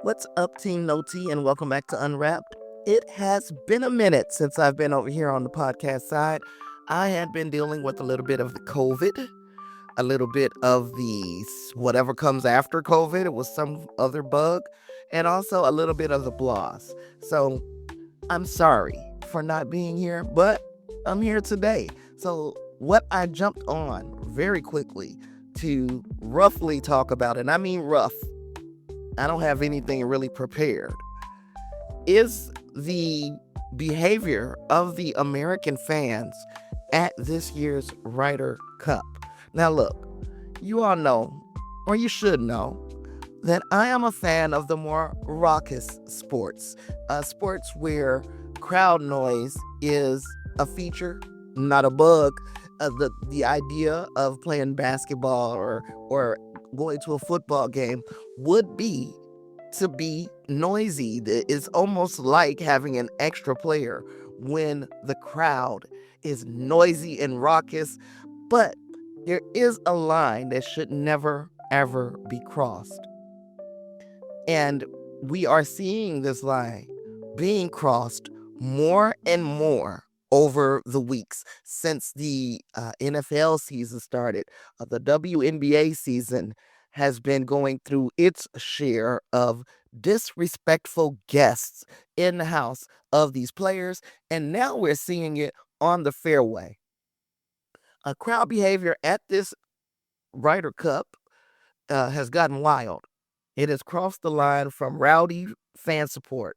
What's up, Team No T, and welcome back to Unwrapped. It has been a minute since I've been over here on the podcast side. I had been dealing with a little bit of the COVID, a little bit of the whatever comes after COVID. It was some other bug, and also a little bit of the blahs. So I'm sorry for not being here, but I'm here today. So, what I jumped on very quickly to roughly talk about, and I mean rough, I don't have anything really prepared, is the behavior of the American fans at this year's Ryder Cup. Now, look, you all know, or you should know, that I am a fan of the more raucous sports, sports where crowd noise is a feature, not a bug. The idea of playing basketball or going to a football game would be to be noisy. It's almost like having an extra player when the crowd is noisy and raucous, but there is a line that should never, ever be crossed. And we are seeing this line being crossed more and more over the weeks since the NFL season started. The WNBA season has been going through its share of disrespectful guests in the house of these players, and now we're seeing it on the fairway. Crowd behavior at this Ryder Cup has gotten wild. It has crossed the line from rowdy fan support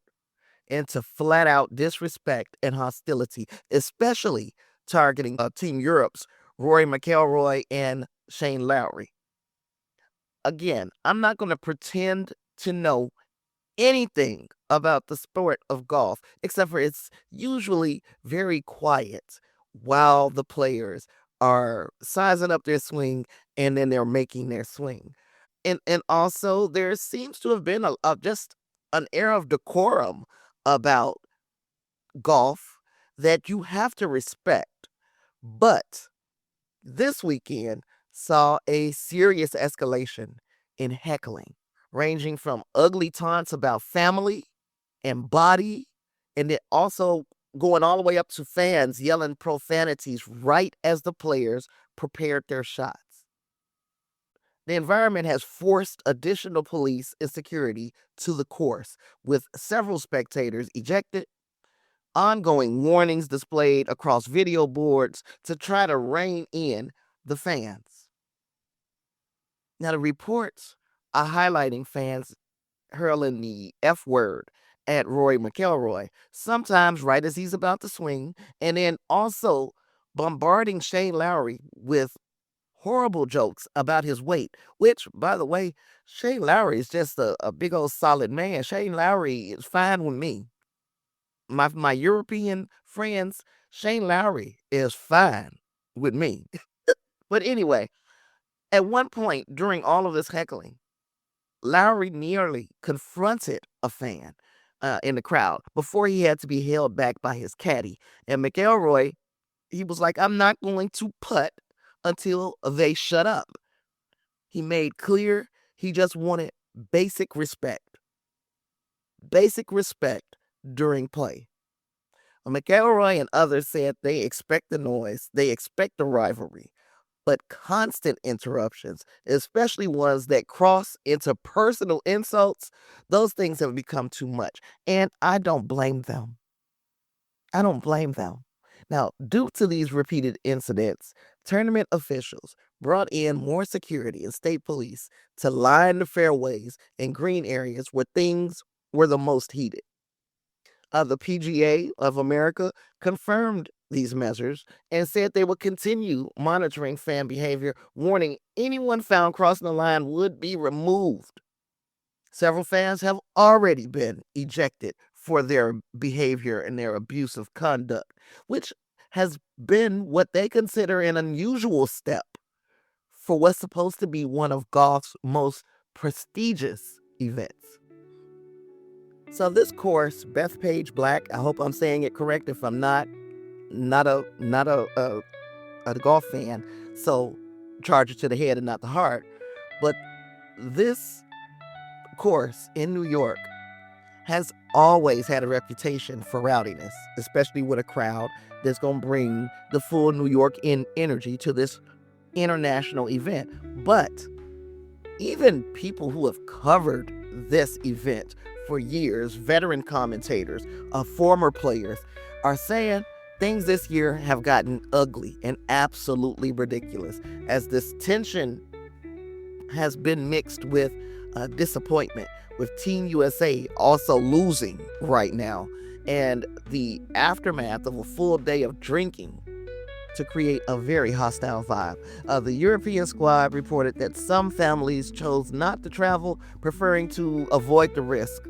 into flat out disrespect and hostility, especially targeting Team Europe's Rory McIlroy and Shane Lowry. Again, I'm not going to pretend to know anything about the sport of golf, except for it's usually very quiet while the players are sizing up their swing and then they're making their swing. And also there seems to have been just an air of decorum about golf that you have to respect. But this weekend saw a serious escalation in heckling, ranging from ugly taunts about family and body, and then also going all the way up to fans yelling profanities right as the players prepared their shots. The environment has forced additional police and security to the course, with several spectators ejected, ongoing warnings displayed across video boards to try to rein in the fans. Now, the reports are highlighting fans hurling the F word at Rory McIlroy, sometimes right as he's about to swing, and then also bombarding Shane Lowry with horrible jokes about his weight, which, by the way, Shane Lowry is just a big old solid man. Shane Lowry is fine with me. My European friends, Shane Lowry is fine with me. But anyway, at one point during all of this heckling, Lowry nearly confronted a fan in the crowd before he had to be held back by his caddy. And McIlroy, he was like, I'm not going to putt until they shut up. He made clear he just wanted basic respect. Basic respect during play. McIlroy and others said they expect the noise, they expect the rivalry, but constant interruptions, especially ones that cross into personal insults, those things have become too much. And I don't blame them. I don't blame them. Now, due to these repeated incidents, tournament officials brought in more security and state police to line the fairways and green areas where things were the most heated. The PGA of America confirmed these measures and said they would continue monitoring fan behavior, warning anyone found crossing the line would be removed. Several fans have already been ejected for their behavior and their abusive conduct, which has been what they consider an unusual step for what's supposed to be one of golf's most prestigious events. So this course, Bethpage Black, I hope I'm saying it correct. If I'm not a golf fan, so charge it to the head and not the heart. But this course in New York has always had a reputation for rowdiness, especially with a crowd that's going to bring the full New York in energy to this international event. But even people who have covered this event for years, veteran commentators, former players, are saying things this year have gotten ugly and absolutely ridiculous as this tension has been mixed with disappointment, with Team USA also losing right now, and the aftermath of a full day of drinking to create a very hostile vibe. The European squad reported that some families chose not to travel, preferring to avoid the risk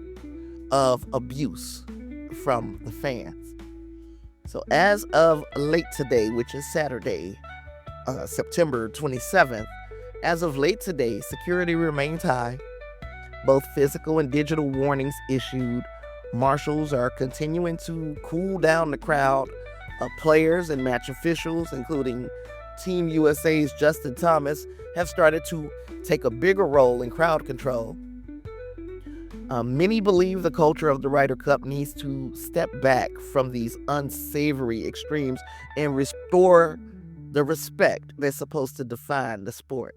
of abuse from the fans. So as of late today, which is Saturday, September 27th, as of late today, security remains high. Both physical and digital warnings issued. Marshals are continuing to cool down the crowd. Players and match officials, including Team USA's Justin Thomas, have started to take a bigger role in crowd control. Many believe the culture of the Ryder Cup needs to step back from these unsavory extremes and restore the respect that's supposed to define the sport.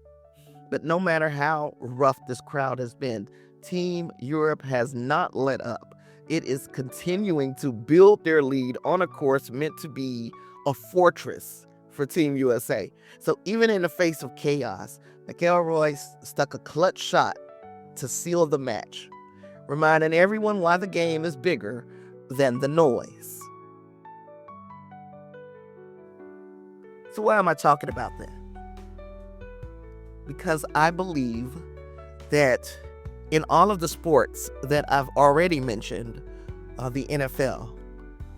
But no matter how rough this crowd has been, Team Europe has not let up. It is continuing to build their lead on a course meant to be a fortress for Team USA. So even in the face of chaos, McIlroy stuck a clutch shot to seal the match, reminding everyone why the game is bigger than the noise. So why am I talking about that? Because I believe that in all of the sports that I've already mentioned, the NFL,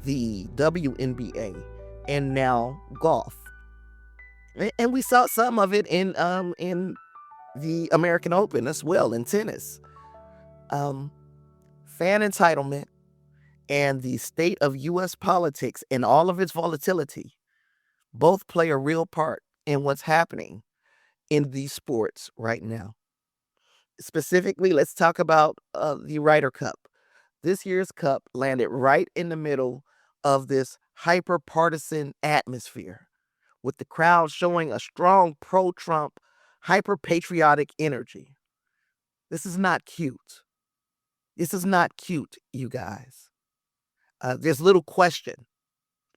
the WNBA, and now golf, and we saw some of it in the American Open as well, in tennis, fan entitlement and the state of U.S. politics and all of its volatility both play a real part in what's happening in these sports right now. Specifically, let's talk about the Ryder Cup. This year's cup landed right in the middle of this hyper-partisan atmosphere, with the crowd showing a strong pro-Trump, hyper-patriotic energy. This is not cute. This is not cute, you guys. There's little question.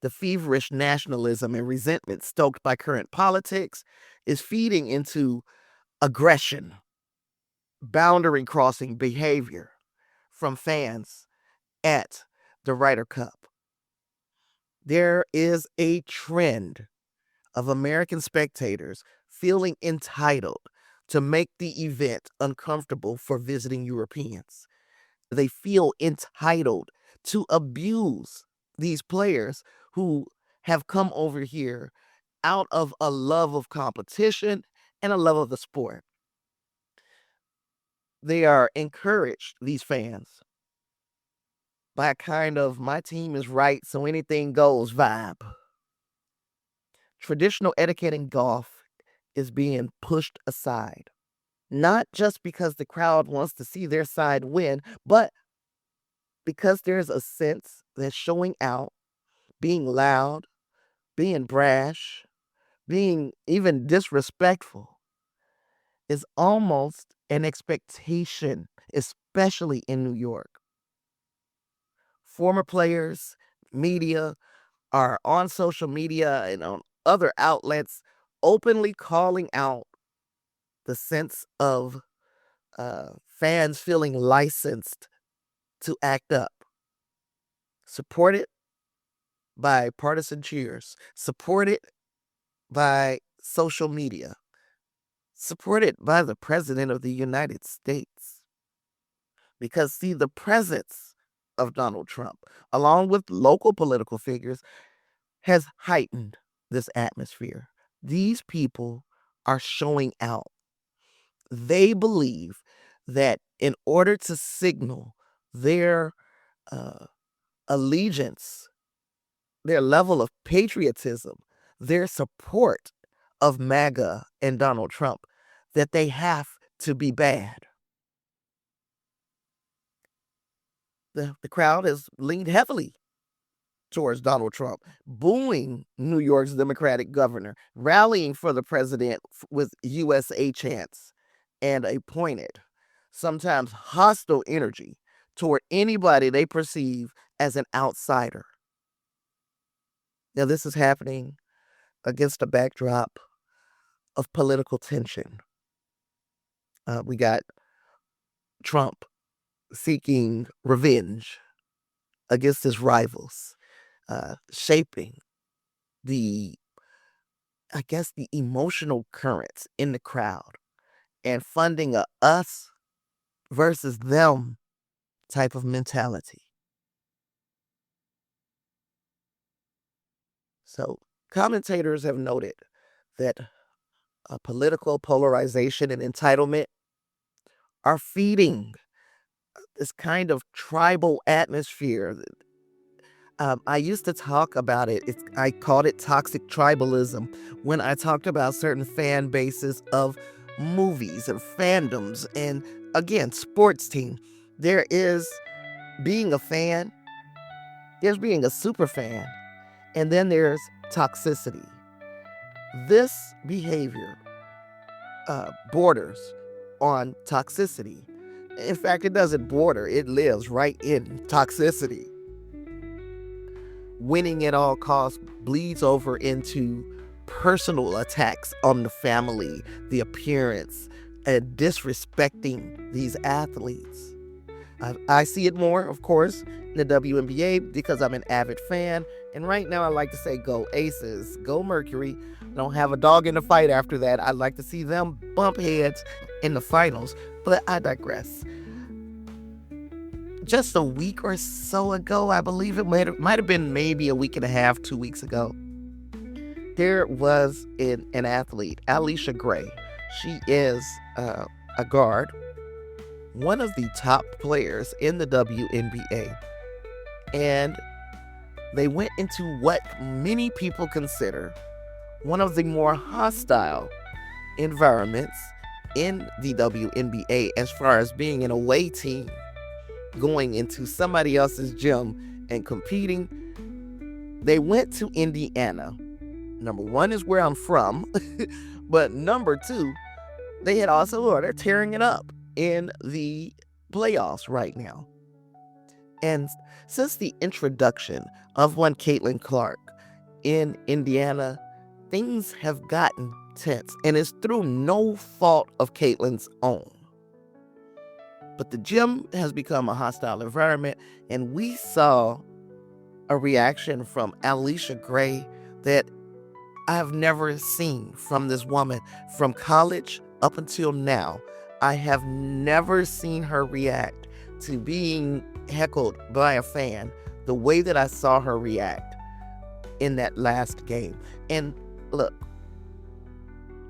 The feverish nationalism and resentment stoked by current politics is feeding into aggression, boundary crossing behavior from fans at the Ryder Cup. There is a trend of American spectators feeling entitled to make the event uncomfortable for visiting Europeans. They feel entitled to abuse these players who have come over here out of a love of competition and a love of the sport. They are encouraged, these fans, by a kind of my team is right, so anything goes vibe. Traditional etiquette in golf is being pushed aside, not just because the crowd wants to see their side win, but because there's a sense that showing out, being loud, being brash, being even disrespectful is almost an expectation, especially in New York. Former players, media are on social media and on other outlets openly calling out the sense of fans feeling licensed to act up. Supported by partisan cheers, supported by social media, supported by the President of the United States. Because, see, the presence of Donald Trump, along with local political figures, has heightened this atmosphere. These people are showing out. They believe that in order to signal their allegiance, their level of patriotism, their support of MAGA and Donald Trump, that they have to be bad. the crowd has leaned heavily towards Donald Trump, booing New York's Democratic governor, rallying for the president with USA chants, and a pointed, sometimes hostile energy toward anybody they perceive as an outsider. Now, this is happening against a backdrop of political tension. We got Trump seeking revenge against his rivals, shaping the, I guess, the emotional currents in the crowd and funding a us versus them type of mentality. So commentators have noted that political polarization and entitlement are feeding this kind of tribal atmosphere. I used to talk about it. I called it toxic tribalism when I talked about certain fan bases of movies and fandoms and, again, sports team. There is being a fan, there's being a super fan, and then there's toxicity. This behavior borders on toxicity. In fact, it doesn't border, it lives right in toxicity. Winning at all costs bleeds over into personal attacks on the family, the appearance, and disrespecting these athletes. I see it more, of course, in the WNBA because I'm an avid fan. And right now I like to say go Aces, go Mercury. I don't have a dog in the fight after that. I'd like to see them bump heads in the finals. But I digress. Just a week or so ago, I believe it might have been maybe a week and a half, 2 weeks ago, there was an athlete, Alicia Gray. She is a guard, one of the top players in the WNBA. And they went into what many people consider one of the more hostile environments in the WNBA as far as being an away team going into somebody else's gym and competing. They went to Indiana. Number one is where I'm from, but number two, they're tearing it up in the playoffs right now. And since the introduction of one Caitlin Clark in Indiana, things have gotten tense, and it's through no fault of Caitlin's own. But the gym has become a hostile environment, and we saw a reaction from Alicia Gray that I've never seen from this woman. From college up until now, I have never seen her react to being heckled by a fan the way that I saw her react in that last game. And look,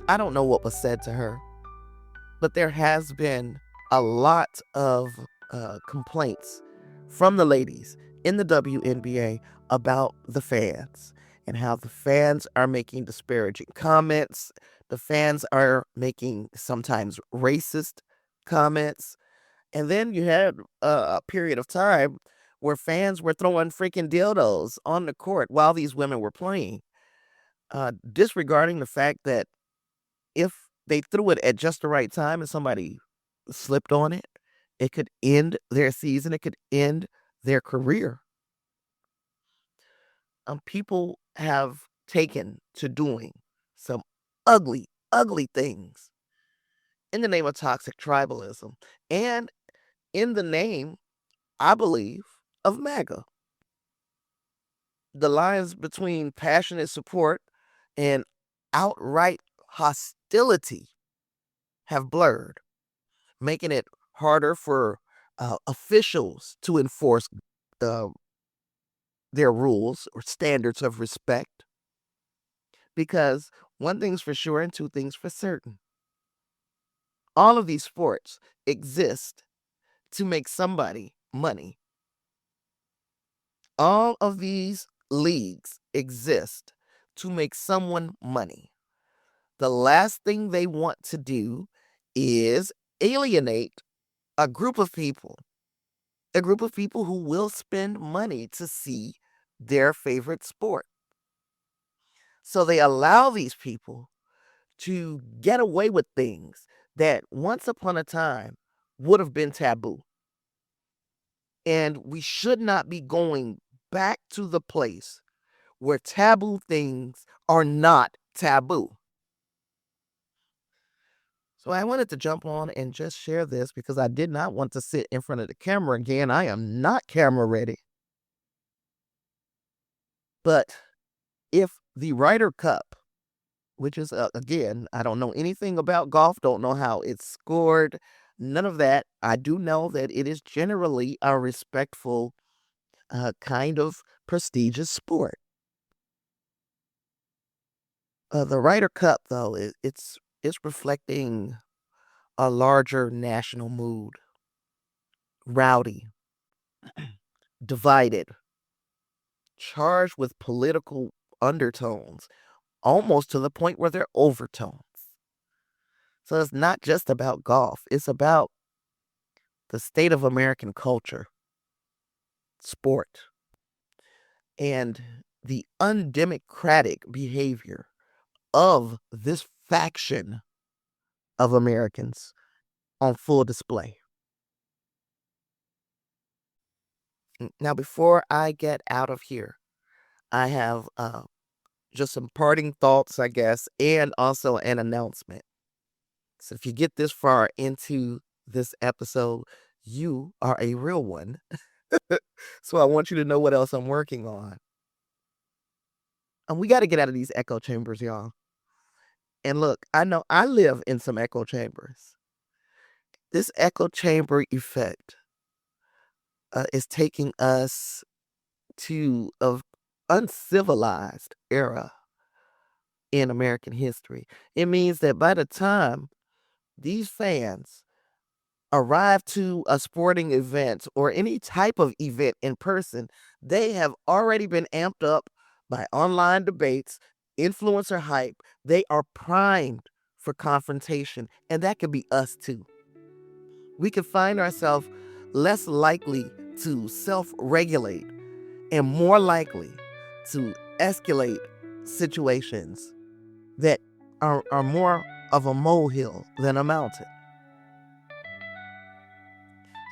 I don't know what was said to her, but there has been a lot of complaints from the ladies in the WNBA about the fans and how the fans are making disparaging comments. The fans are making sometimes racist comments. And then you had a period of time where fans were throwing freaking dildos on the court while these women were playing, disregarding the fact that if they threw it at just the right time and somebody slipped on it, it could end their season. It could end their career. People have taken to doing some ugly, ugly things in the name of toxic tribalism and in the name, I believe, of MAGA. The lines between passionate support and outright hostility have blurred, making it harder for officials to enforce their rules or standards of respect. Because one thing's for sure and two things for certain. All of these sports exist to make somebody money. All of these leagues exist to make someone money. The last thing they want to do is alienate a group of people a group of people who will spend money to see their favorite sport. So they allow these people to get away with things that once upon a time would have been taboo. And we should not be going back to the place where taboo things are not taboo. So I wanted to jump on and just share this because I did not want to sit in front of the camera again. I am not camera ready. But if the Ryder Cup, which is, again, I don't know anything about golf, don't know how it's scored, none of that. I do know that it is generally a respectful, kind of prestigious sport. The Ryder Cup, though, it's reflecting a larger national mood. Rowdy, divided, charged with political undertones, almost to the point where they're overtones. So it's not just about golf, it's about the state of American culture, sport, and the undemocratic behavior of this faction of Americans on full display. Now, before I get out of here, I have just some parting thoughts, I guess, and also an announcement. So if you get this far into this episode, you are a real one. So I want you to know what else I'm working on. And we got to get out of these echo chambers, y'all. And look, I know I live in some echo chambers. This echo chamber effect is taking us to an uncivilized era in American history. It means that by the time these fans arrive to a sporting event or any type of event in person, they have already been amped up by online debates, influencer hype. They are primed for confrontation, and that could be us too. We could find ourselves less likely to self-regulate and more likely to escalate situations that are more of a molehill than a mountain.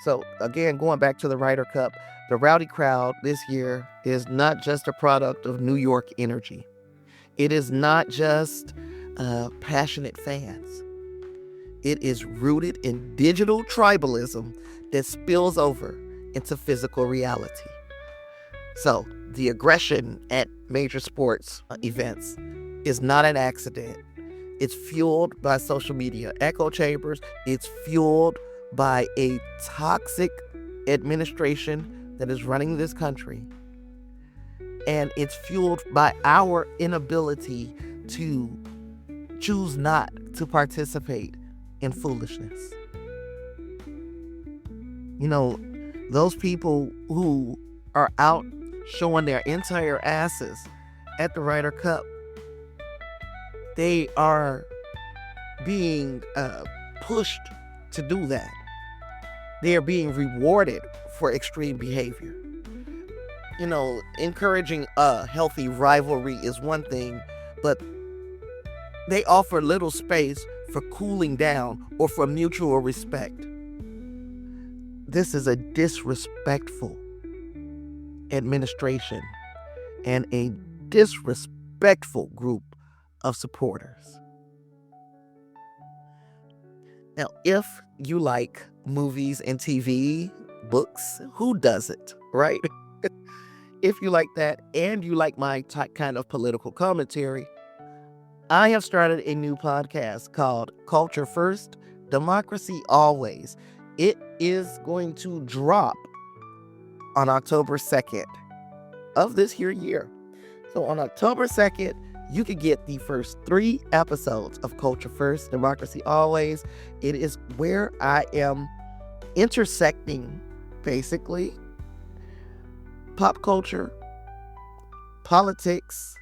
So again, going back to the Ryder Cup, the rowdy crowd this year is not just a product of New York energy. It is not just passionate fans. It is rooted in digital tribalism that spills over into physical reality. So the aggression at major sports events is not an accident. It's fueled by social media echo chambers. It's fueled by a toxic administration that is running this country. And it's fueled by our inability to choose not to participate in foolishness. You know, those people who are out showing their entire asses at the Ryder Cup, they are being pushed to do that. They are being rewarded for extreme behavior. You know, encouraging a healthy rivalry is one thing, but they offer little space for cooling down or for mutual respect. This is a disrespectful administration and a disrespectful group of supporters. Now, if you like movies and TV, books, who doesn't, right? If you like that and you like my kind of political commentary, I have started a new podcast called Culture First, Democracy Always. It is going to drop on October 2nd of this year. So on October 2nd, you can get the first 3 episodes of Culture First, Democracy Always. It is where I am intersecting, basically, pop culture, politics,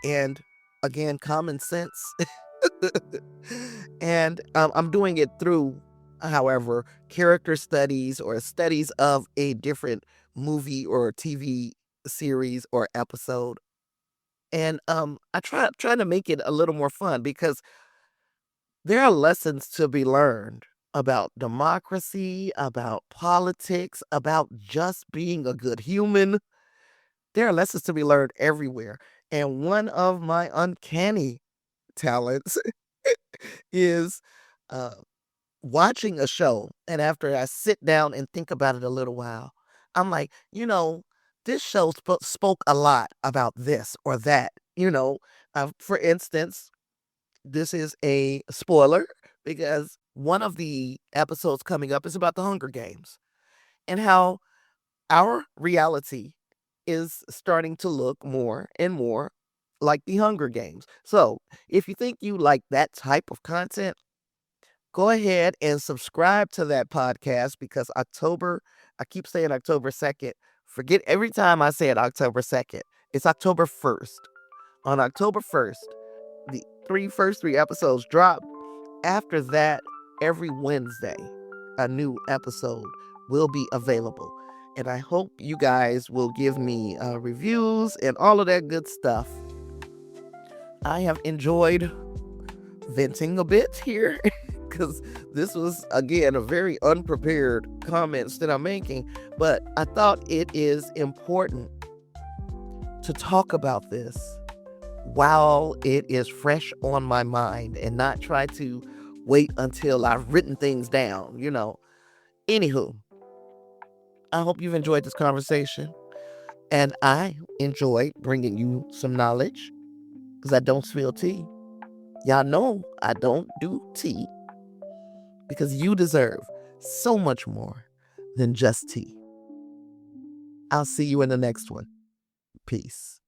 and, again, common sense. And I'm doing it through however, character studies or studies of a different movie or TV series or episode. And I try to make it a little more fun because there are lessons to be learned about democracy, about politics, about just being a good human. There are lessons to be learned everywhere. And one of my uncanny talents is uh, watching a show. And after I sit down and think about it a little while, I'm like, this show spoke a lot about this or that. For instance, this is a spoiler because one of the episodes coming up is about the Hunger Games and how our reality is starting to look more and more like the Hunger Games. So, if you think you like that type of content, go ahead and subscribe to that podcast because I keep saying October 2nd. Forget every time I say it October 2nd. It's October 1st. On October 1st, the first three episodes drop. After that, every Wednesday, a new episode will be available. And I hope you guys will give me reviews and all of that good stuff. I have enjoyed venting a bit here because this was, again, a very unprepared comments that I'm making. But I thought it is important to talk about this while it is fresh on my mind and not try to wait until I've written things down, Anywho, I hope you've enjoyed this conversation. And I enjoyed bringing you some knowledge because I don't spill tea. Y'all know I don't do tea because you deserve so much more than just tea. I'll see you in the next one. Peace.